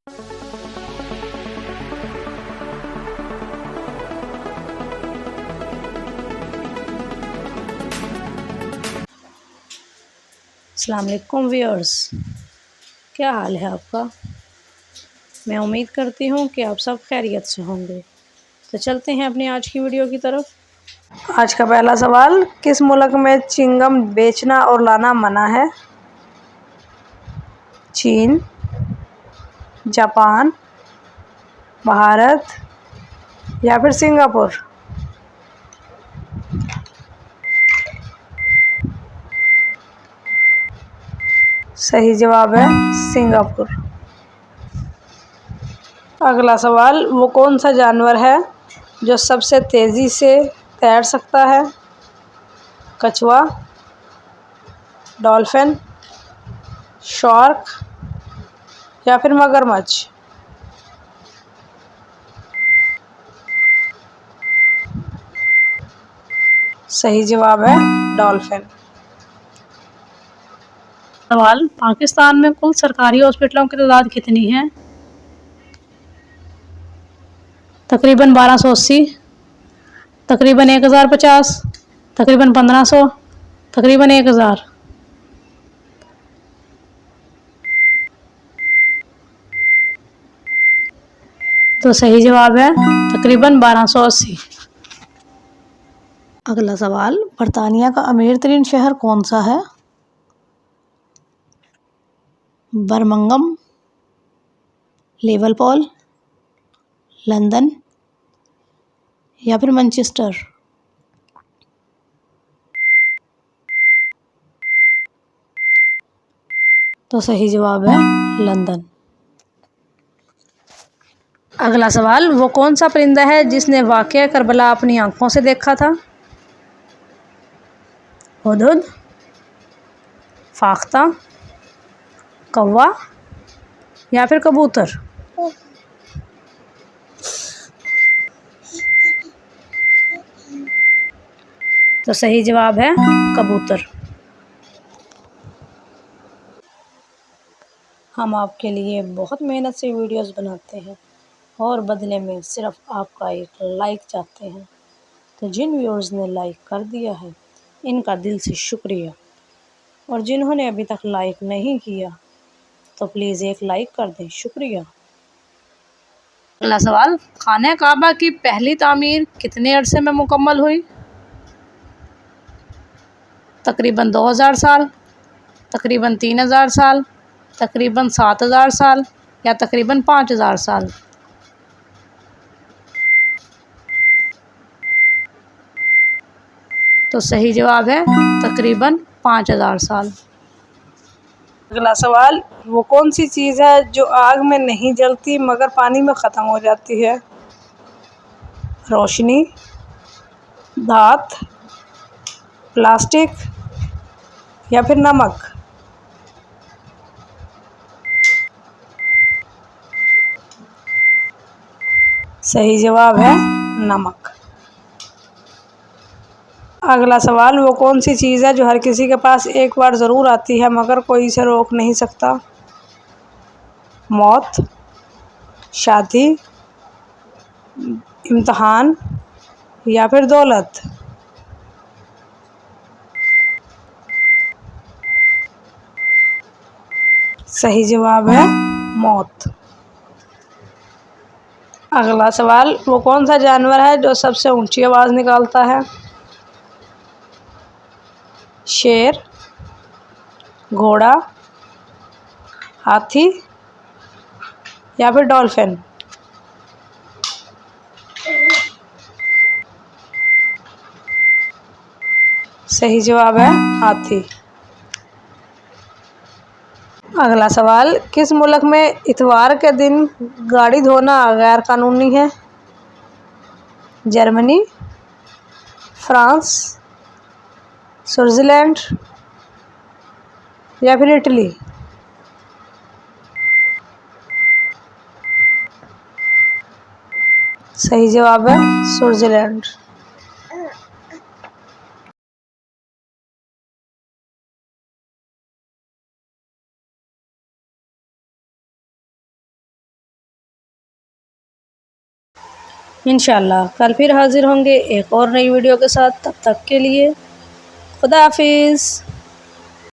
अस्सलाम वालेकुम व्यूअर्स, क्या हाल है आपका। मैं उम्मीद करती हूँ कि आप सब खैरियत से होंगे। तो चलते हैं अपनी आज की वीडियो की तरफ। आज का पहला सवाल, किस मुल्क में चिंगम बेचना और लाना मना है। चीन, जापान, भारत या फिर सिंगापुर। सही जवाब है सिंगापुर। अगला सवाल, वो कौन सा जानवर है जो सबसे तेज़ी से तैर सकता है। कछुआ, डॉल्फिन, शार्क या फिर मगरमच्छ। सही जवाब है डॉल्फिन। सवाल, पाकिस्तान में कुल सरकारी हॉस्पिटलों की तादाद कितनी है। तकरीबन 1280, तकरीबन 1050, तकरीबन 1500, तकरीबन 1000। तो सही जवाब है तकरीबन 1280। अगला सवाल, बरतानिया का अमीर तरीन शहर कौन सा है। बर्मिंघम, लिवरपूल, लंदन या फिर मैनचेस्टर। तो सही जवाब है लंदन। अगला सवाल, वो कौन सा परिंदा है जिसने वाक़या करबला अपनी आंखों से देखा था। हुदहुद, फाख्ता, कौवा या फिर कबूतर। तो सही जवाब है कबूतर। हम आपके लिए बहुत मेहनत से वीडियोस बनाते हैं और बदले में सिर्फ आपका एक लाइक चाहते हैं। तो जिन व्यूअर्स ने लाइक कर दिया है, इनका दिल से शुक्रिया। और जिन्होंने अभी तक लाइक नहीं किया तो प्लीज़ एक लाइक कर दें, शुक्रिया। अगला सवाल, खाने काबा की पहली तामीर कितने अरसे में मुकम्मल हुई। तकरीबन 2000 साल, तकरीबन 3000 साल, तकरीबन 7000 साल या तकरीबन 5000 साल। तो सही जवाब है तकरीबन 5000 साल। अगला सवाल, वो कौन सी चीज़ है जो आग में नहीं जलती मगर पानी में ख़त्म हो जाती है। रोशनी, धात, प्लास्टिक या फिर नमक। सही जवाब है नमक। अगला सवाल, वो कौन सी चीज़ है जो हर किसी के पास एक बार ज़रूर आती है मगर कोई इसे रोक नहीं सकता। मौत, शादी, इम्तिहान या फिर दौलत। सही जवाब है मौत। अगला सवाल, वो कौन सा जानवर है जो सबसे ऊंची आवाज़ निकालता है। शेर, घोड़ा, हाथी या फिर डॉल्फिन। सही जवाब है हाथी। अगला सवाल, किस मुल्क में इतवार के दिन गाड़ी धोना गैर कानूनी है। जर्मनी, फ्रांस, स्विट्ज़रलैंड या फिर इटली। सही जवाब है स्विट्ज़रलैंड। इंशाल्लाह कल फिर हाज़िर होंगे एक और नई वीडियो के साथ। तब तक के लिए खुदा हाफिज़।